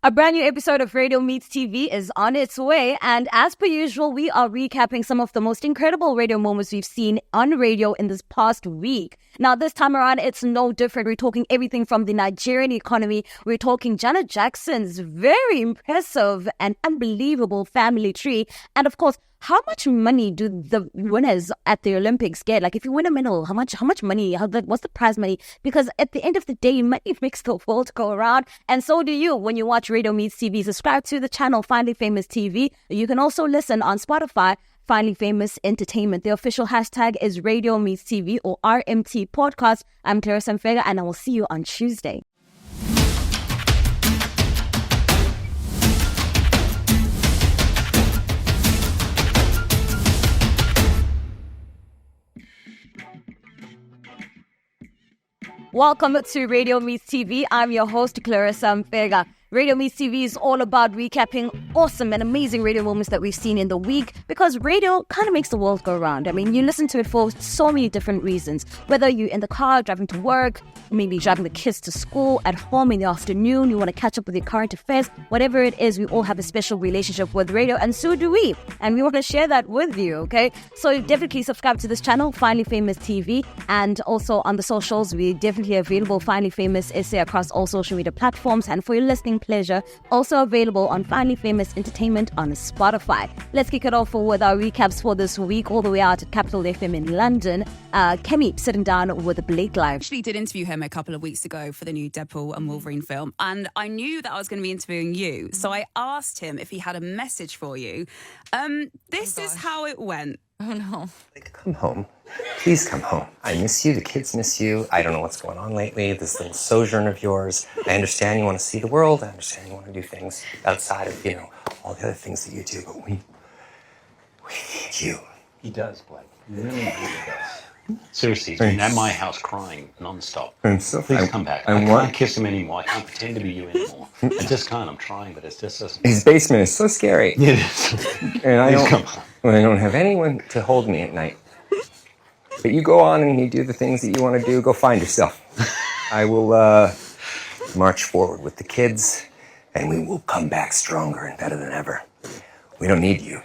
A brand new episode of Radio Meets TV is on its way, and as per usual, we are recapping some of the most incredible radio moments we've seen on radio in this past week. Now, this time around, it's no different. We're talking everything from the Nigerian economy. We're talking Janet Jackson's very impressive and unbelievable family tree, and of course, how much money do the winners at the Olympics get? Like, if you win a medal, how much money? What's the prize money? Because at the end of the day, money makes the world go around, and so do you when you watch Radio Meets TV. Subscribe to the channel Finally Famous TV. You can also listen on Spotify. Finally Famous Entertainment. The official hashtag is Radio Meets TV or RMT Podcast. I'm Clarissa Mfeka, and I will see you on Tuesday. Welcome to Radio Meets TV. I'm your host, Clarissa Mfeka. Radio Meets TV is all about recapping awesome and amazing radio moments that we've seen in the week, because radio kind of makes the world go round. I mean, you listen to it for so many different reasons. Whether you're in the car, driving to work, maybe driving the kids to school, at home in the afternoon, you want to catch up with your current affairs, whatever it is, we all have a special relationship with radio, and so do we. And we want to share that with you, okay? So definitely subscribe to this channel, Finally Famous TV, and also on the socials, we're definitely available, Finally Famous SA, across all social media platforms. And for your listening pleasure, also available on Finally Famous Entertainment on Spotify. Let's kick it off with our recaps for this week, all the way out at Capital FM in London. Kemi sitting down with Blake Live. I actually did interview him a couple of weeks ago for the new Deadpool and Wolverine film, and I knew that I was going to be interviewing you, so I asked him if he had a message for you. This is how it went. Oh no. Like, come home. Please come home. I miss you. The kids miss you. I don't know what's going on lately. This little sojourn of yours. I understand you want to see the world. I understand you want to do things outside of, all the other things that you do. But we need you. He does, Blake. He really, really does. Seriously, he's been at my house crying non-stop. Please come back. I can't kiss him anymore. I can't pretend to be you anymore. I just can't. I'm trying, but it's just... His basement is so scary. It is. And I don't have anyone to hold me at night. But you go on and you do the things that you want to do. Go find yourself. I will march forward with the kids, and we will come back stronger and better than ever. We don't need you.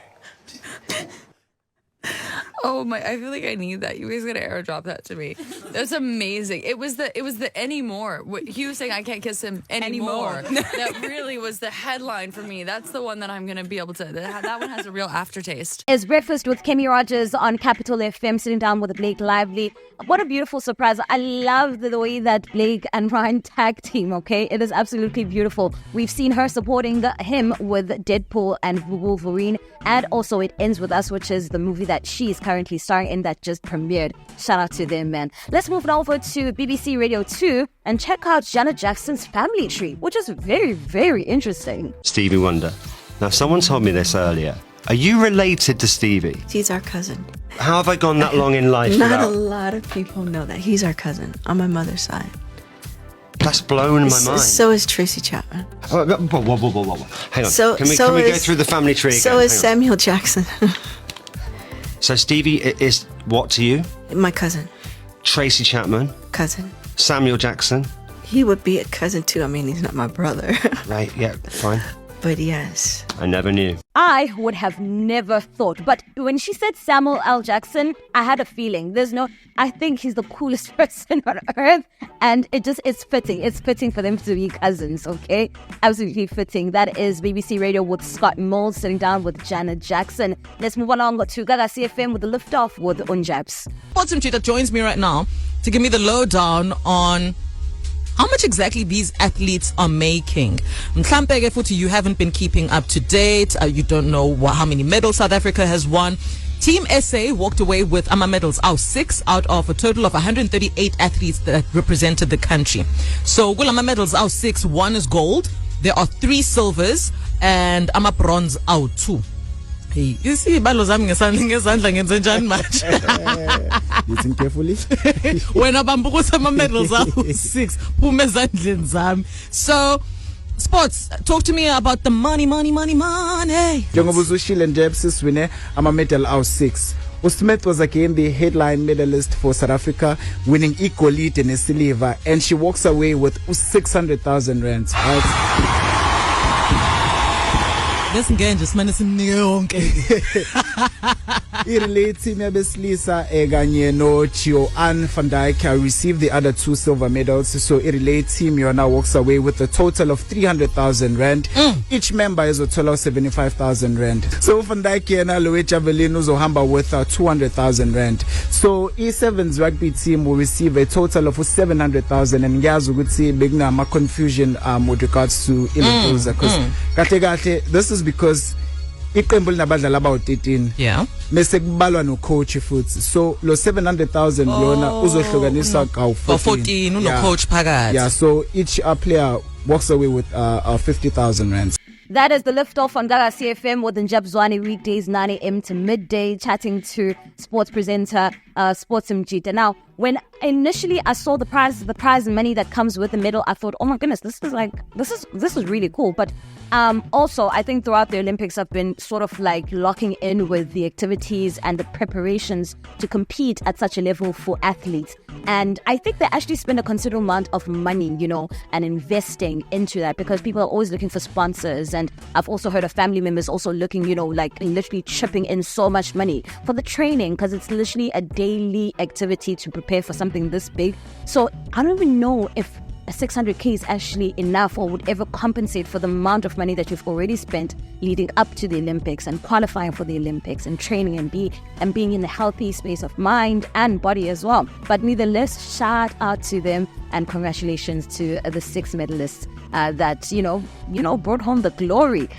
Oh my! I feel like I need that. You guys gotta airdrop that to me. That's amazing. It was the anymore. He was saying I can't kiss him anymore. That really was the headline for me. That's the one that I'm gonna be able to. That one has a real aftertaste. It's Breakfast with Kemi Rogers on Capital FM, sitting down with Blake Lively. What a beautiful surprise. I love the way that Blake and Ryan tag team, okay? It is absolutely beautiful. We've seen her supporting him with Deadpool and Wolverine, and also It Ends With Us, which is the movie that she's currently starring in that just premiered. Shout out to them, man. Let's move over to BBC Radio 2 and check out Janet Jackson's family tree, which is very, very interesting. Stevie Wonder. Now, someone told me this earlier. Are you related to Stevie? He's our cousin. How have I gone that long in life Not a lot of people know that. He's our cousin on my mother's side. That's blown my mind. So is Tracy Chapman. Whoa. Hang on. So, can we go through the family tree again? So is Samuel Jackson. So Stevie is what to you? My cousin. Tracy Chapman. Cousin. Samuel Jackson. He would be a cousin too. I mean, he's not my brother. Right, yeah, fine. But yes. I never knew. I would have never thought. But when she said Samuel L. Jackson, I had a feeling. I think he's the coolest person on earth. And it's fitting. It's fitting for them to be cousins, okay? Absolutely fitting. That is BBC Radio with Scott Mould sitting down with Janet Jackson. Let's move along to Gagasi FM with the liftoff with Unjabs. Bottom two that joins me right now to give me the lowdown on how much exactly these athletes are making. Mhlampe futhi you haven't been keeping up to date. You don't know how many medals South Africa has won. Team SA walked away with medals. 6 out of a total of 138 athletes that represented the country. So kulama medals 6, 1 is gold. There are 3 silvers and bronze 2. Hey, you see, balo zami ngezandla ngenze njani manje? Listen carefully. Wena bambukusa ama-medals 6 phume ezandleni zami. So, sports, talk to me about the money. Njengoba uzushile nje siswine ama-medal 6. Usmith was again the headline medalist for South Africa, winning igolide and silver, and she walks away with 600,000 rands. Right? Lesingenje simane simnike yonke. I-relay team yabesilisa kanye no Gio-Ann van Dijk received the other 2 silver medals. So i-relay team now walks away with a total of 300,000 rand. Each member is a total of 75,000 rand. So van Dijk yena lo javelin uzohamba with 200,000 rand. So i-Sevens rugby team will receive a total of 700,000, and ngiyazi ukuthi bekunama confusion with regards to i-levels because kahle this is because iqembu linabadlali about 13 bese kubalwa no coach futhi, so lo 700,000 lona uzohlukaniswa ka 14 uno coach phakathi. So each player walks away with 50,000 rand. That is the liftoff on Gagasi FM with Njab Zwane, weekdays 9 a.m. to midday, chatting to sports presenter Sports Mjita. Now, when initially I saw the prize money that comes with the medal, I thought, oh my goodness, this is really cool. But also, I think throughout the Olympics, I've been sort of like locking in with the activities and the preparations to compete at such a level for athletes. And I think they actually spend a considerable amount of money, and investing into that, because people are always looking for sponsors. And I've also heard of family members also looking, like literally chipping in so much money for the training, because it's literally a daily activity to prepare for something this big. So I don't even know if a 600k is actually enough or would ever compensate for the amount of money that you've already spent leading up to the Olympics and qualifying for the Olympics and training and being in a healthy space of mind and body as well. But nevertheless, shout out to them and congratulations to the 6 medalists that brought home the glory.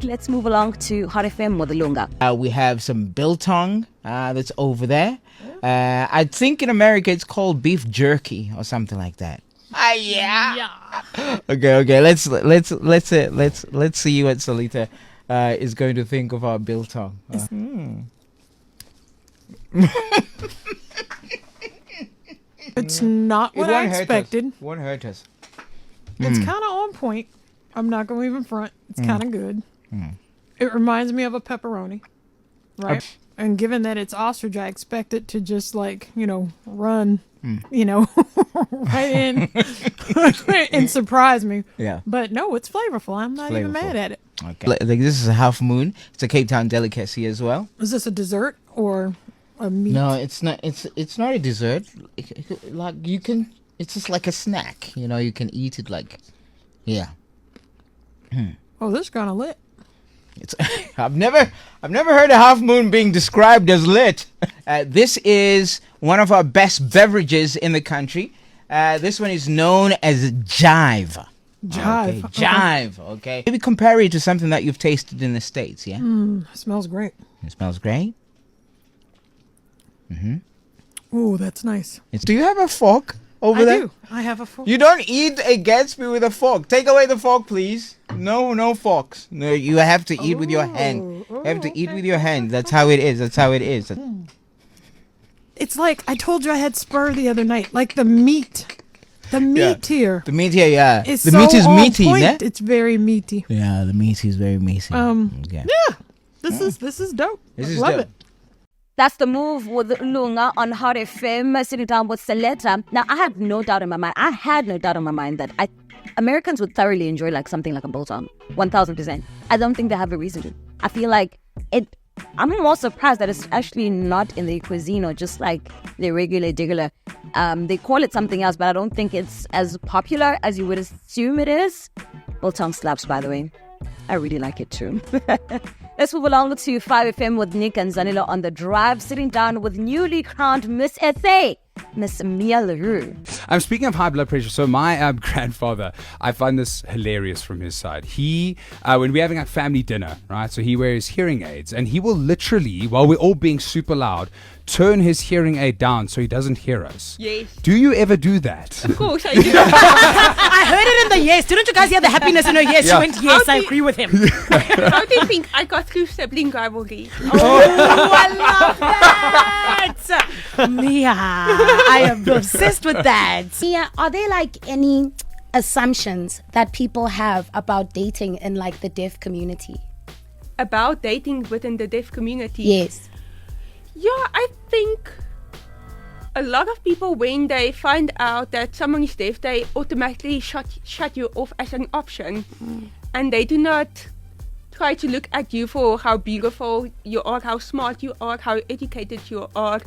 Let's move along to Hot FM Modalunga. We have some biltong that's over there. I think in America it's called beef jerky or something like that. Yeah. Okay. Let's see what Solita is going to think of our biltong. It's not what I expected. It won't hurt us. It's kind of on point. I'm not going to even front. It's kind of good. It reminds me of a pepperoni, right? And given that it's ostrich, I expect it to just run, right in and surprise me. Yeah. But no, it's flavorful. I'm not even mad at it. Okay. Like this is a half moon. It's a Cape Town delicacy as well. Is this a dessert or a meat? No, it's not. It's not a dessert. Like you can. It's just like a snack. You can eat it like. Yeah. Oh, this is kind of lit. I've never heard a half moon being described as lit. This is one of our best beverages in the country. This one is known as Jive. Jive. Okay. Jive. Okay. Maybe compare it to something that you've tasted in the States. Yeah. It smells great. It smells great. Ooh, that's nice. Do you have a fork over there? I do. I have a fork. You don't eat a Gatsby with a fork. Take away the fork, please. No forks. No, you have to eat with your hand. You have to eat with your hand. That's how it is. It's like I told you I had spur the other night. Like the meat. The meat here. The meat here, yeah. Is the meat is meaty, yeah? It's very meaty. Yeah, the meat is very meaty. Yeah. This is dope. I love it. That's the move with Lunga on Hot FM, sitting down with Seleta. Now, I had no doubt in my mind. I had no doubt in my mind that Americans would thoroughly enjoy something like a biltong. 1,000%. I don't think they have a reason to. I feel like it. I'm more surprised that it's actually not in their cuisine or just like the regular digger. They call it something else, but I don't think it's as popular as you would assume it is. Biltong slaps, by the way. I really like it too. Let's move along to 5FM with Nick and Zanila on the drive, sitting down with newly crowned Miss SA, Miss Mia LaRue. Speaking of high blood pressure, so my grandfather, I find this hilarious from his side. He, when we're having a family dinner, right, so he wears hearing aids, and he will literally, while we're all being super loud, turn his hearing aid down so he doesn't hear us. Yes. Do you ever do that? Of course I do. I heard it in the yes. Didn't you guys hear the happiness in her yes? She went, yes, I agree with him. How do you think I got through sibling rivalry? Oh, I love that! Mia, I am obsessed with that. Mia, are there any assumptions that people have about dating in the deaf community? About dating within the deaf community? Yes. Yeah, I think a lot of people, when they find out that someone is deaf, they automatically shut you off as an option. And they do not try to look at you for how beautiful you are, how smart you are, how educated you are,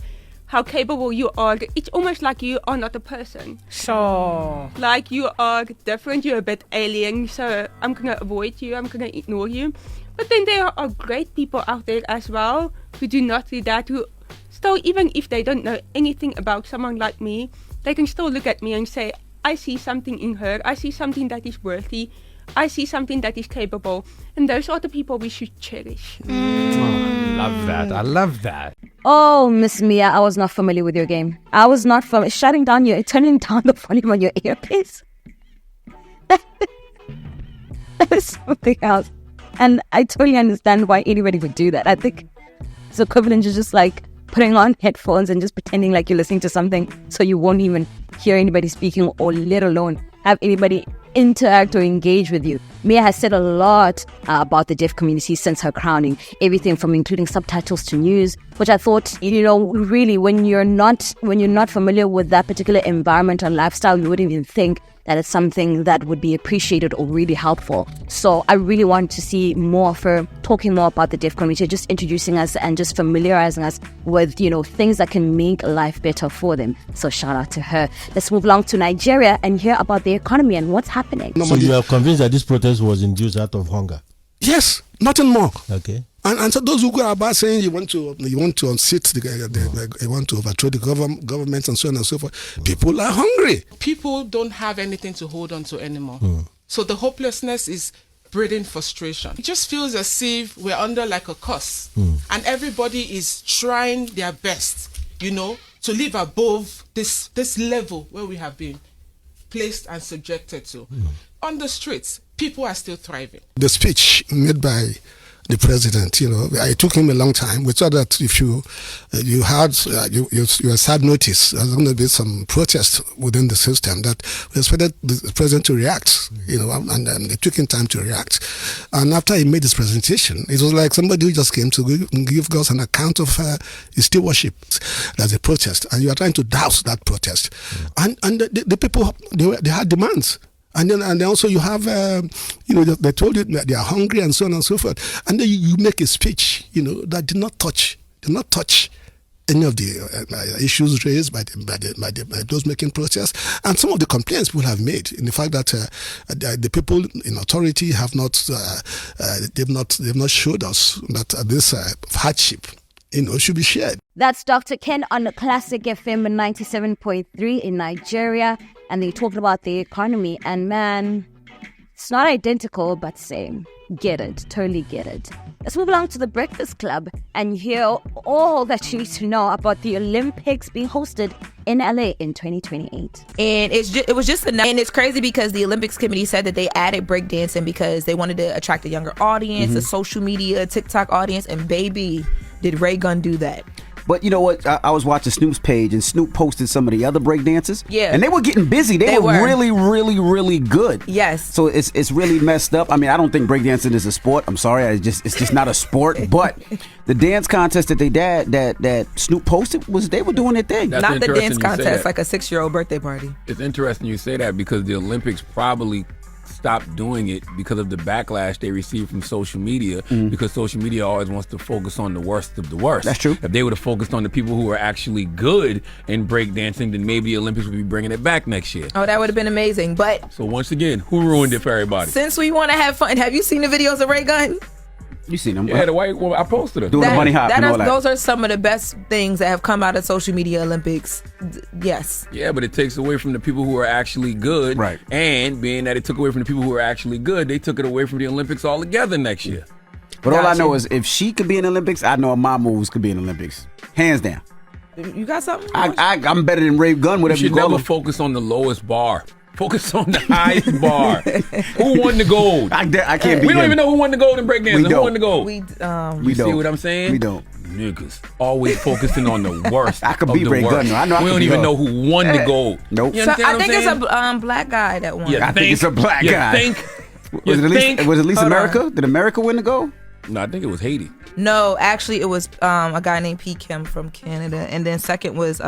how capable you are. It's almost like you are not a person. So, like you are different, you're a bit alien, so I'm gonna avoid you, I'm gonna ignore you. But then there are great people out there as well who do not do that, who still, even if they don't know anything about someone like me, they can still look at me and say, I see something in her, I see something that is worthy, I see something that is capable. And those are the people we should cherish. Oh, I love that. I love that. Oh, Miss Mia, I was not familiar with your game. I was not from turning down the volume on your earpiece. That is something else. And I totally understand why anybody would do that. I think it's equivalent to just like putting on headphones and just pretending like you're listening to something so you won't even hear anybody speaking, or let alone have anybody interact or engage with you. Mia has said a lot about the deaf community since her crowning, everything from including subtitles to news, which I thought, really when you're not familiar with that particular environment and lifestyle, you wouldn't even think that it's something that would be appreciated or really helpful. So I really want to see more of her talking more about the deaf community, just introducing us and just familiarizing us with, things that can make life better for them. So shout out to her. Let's move along to Nigeria and hear about the economy and what's happening. So you are convinced that this protest was induced out of hunger? Yes, nothing more. Okay. And so those who go about saying you want to unseat you want to overthrow the government and so on and so forth, people are hungry. People don't have anything to hold on to anymore. So the hopelessness is breeding frustration. It just feels as if we're under like a curse, and everybody is trying their best, to live above this level where we have been placed and subjected to. On the streets, people are still thriving. The speech made by the president, it took him a long time. We thought that if you had sad notice, there's going to be some protest within the system, that we expected the president to react, and it took him time to react. And after he made his presentation, it was like somebody who just came to give us an account of his stewardship. There's a protest, and you are trying to douse that protest. And the people, they had demands. And then also you have, they told you that they are hungry and so on and so forth. And then you make a speech, that did not touch any of the issues raised by those making protests, and some of the complaints people have made in the fact that the people in authority have not, they've not showed us that this hardship, should be shared. That's Dr. Ken on Classic FM 97.3 in Nigeria. And they talked about the economy. And man, it's not identical, but same. Get it. Totally get it. Let's move along to the Breakfast Club and hear all that you need to know about the Olympics being hosted in LA in 2028. And it was just enough. And it's crazy because the Olympics committee said that they added breakdancing because they wanted to attract a younger audience, a social media, TikTok audience. And baby, did Ray Gunn do that. But you know what? I was watching Snoop's page, and Snoop posted some of the other breakdancers. Yeah. And they were getting busy. They were really, really, really good. Yes. So it's really messed up. I mean, I don't think breakdancing is a sport. I'm sorry. It's just not a sport. But the dance contest that that Snoop posted, they were doing their thing. That's not the dance contest, like a 6-year-old birthday party. It's interesting you say that because the Olympics probably stopped doing it because of the backlash they received from social media, because social media always wants to focus on the worst of the worst. That's true. If they would have focused on the people who are actually good in breakdancing, then maybe the Olympics would be bringing it back next year. Oh, that would have been amazing. But so once again, who ruined it for everybody? Since we want to have fun, have you seen the videos of Ray Gunn? You seen them? Yeah, the white woman. I posted her doing the bunny hop and all that. Those are some of the best things that have come out of social media Olympics. Yes. Yeah, but it takes away from the people who are actually good. Right. And being that it took away from the people who are actually good, they took it away from the Olympics altogether next year. But all I know is if she could be in the Olympics, I know my moves could be in the Olympics. Hands down. You got something? I'm better than Ray Gunn, whatever you should call never him. Focus on the lowest bar. Focus on the highest bar. Who won the gold? I can't be We don't even know who won the gold in breakdancing. Who won the gold? We you see what I'm saying? We don't. Niggas always focusing on the worst. I could of be the Ray worst. Gunn. I know. We don't even know who won the gold. Nope. So I think it's a black guy that won. I think it's a black guy. Was it Lisa America? Did America win the gold? No, I think it was Haiti. No, actually, it was a guy named P. Kim from Canada, and then second was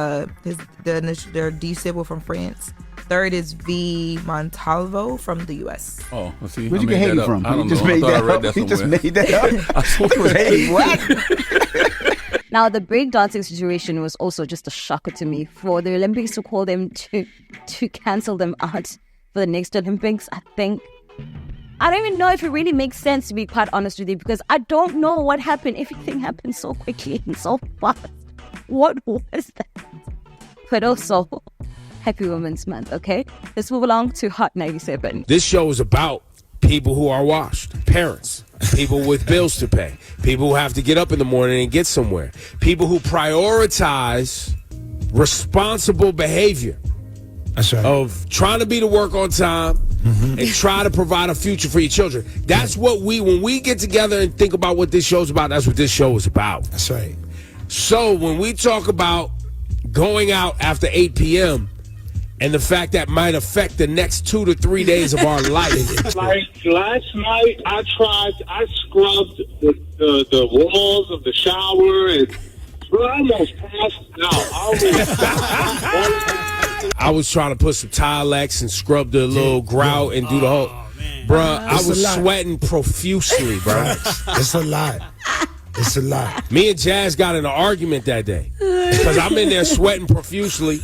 their D-Sybil from France. third is V. Montalvo from the U.S. Oh, well, see, Where'd you get Haiti from? I don't Just know. made I thought I that read up. that He just somewhere. made that up. I swear it was Hey, Haiti. Now, the breakdancing situation was also just a shocker to me. For the Olympics to call them to cancel them out for the next Olympics, I don't even know if it really makes sense, to be quite honest with you, because I don't know what happened. Everything happened so quickly and so fast. What was that? But also, happy Women's Month, okay? Let's move along to Hot 97. This show is about people who are washed, parents, people with bills to pay, people who have to get up in the morning and get somewhere, people who prioritize responsible behavior. That's right. Of trying to be to work on time and try to provide a future for your children. That's what when we get together and think about what this show's about, that's what this show is about. That's right. So when we talk about going out after 8 p.m. and the fact that might affect the next 2 to 3 days of our life. Like last night, I scrubbed the walls of the shower and I almost passed out. I was trying to put some Tilex and scrub the little grout and do the whole. Bruh, I was sweating profusely, bro. It's a lot. It's a lot. Me and Jazz got in an argument that day because I'm in there sweating profusely,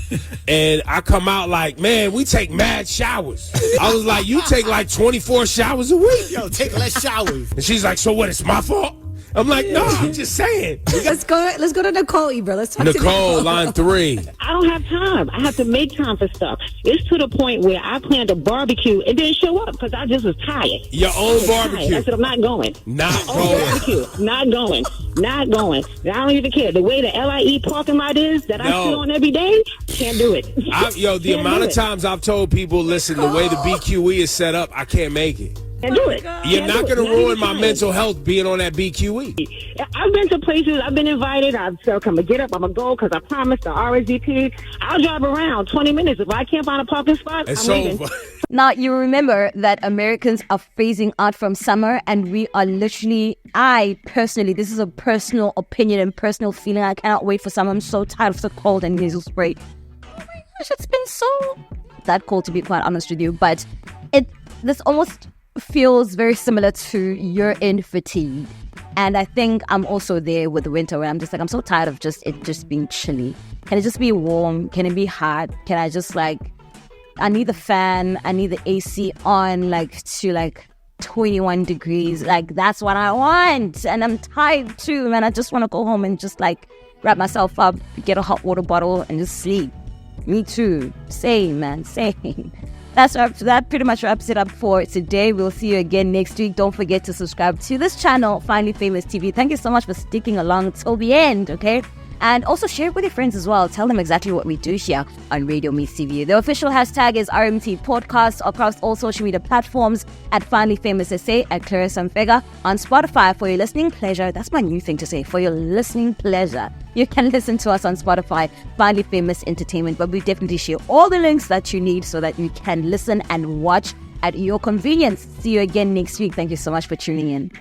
and I come out like, man, we take mad showers. I was like, you take like 24 showers a week. Yo, take less showers. And she's like, so what? It's my fault? I'm like, no, I'm just saying. Let's go to Nicole, bro. Let's talk Nicole, to line 3. I don't have time. I have to make time for stuff. It's to the point where I planned a barbecue and didn't show up because I just was tired. Your own barbecue. I said, I'm not going. Not going. Barbecue. Not going. Not going. I don't even care. The way the LIE parking lot is that I sit on every day, can't do it. The amount of times I've told people, listen, the way the BQE is set up, I can't make it. Can't do it. You're not going to ruin my mental health being on that BQE. I've been to places. I've been invited. I've said, come and get up. I'm going to go because I promised the RSVP. I'll drive around 20 minutes. If I can't find a parking spot, I'm leaving. Now, you remember that Americans are phasing out from summer, and we are literally, I personally, this is a personal opinion and personal feeling. I cannot wait for summer. I'm so tired of the cold and nasal spray. Oh my gosh, it's been so that cold, to be quite honest with you. But this almost feels very similar to year-end fatigue. And I think I'm also there with the winter where I'm just like, I'm so tired of it just being chilly. Can it just be warm? Can it be hot? Can I just I need the fan, I need the AC on to 21 degrees. That's what I want. And I'm tired too, man. I just want to go home and just wrap myself up, get a hot water bottle and just sleep. Me too. Same, man. Same. That pretty much wraps it up for today. We'll see you again next week. Don't forget to subscribe to this channel, Finally Famous TV. Thank you so much for sticking along till the end, okay? And also share it with your friends as well. Tell them exactly what we do here on Radio Meets TV. The official hashtag is RMT Podcast across all social media platforms at Finally Famous SA, at Clarissa Mfeka, on Spotify for your listening pleasure. That's my new thing to say, for your listening pleasure. You can listen to us on Spotify, Finally Famous Entertainment, but we definitely share all the links that you need so that you can listen and watch at your convenience. See you again next week. Thank you so much for tuning in.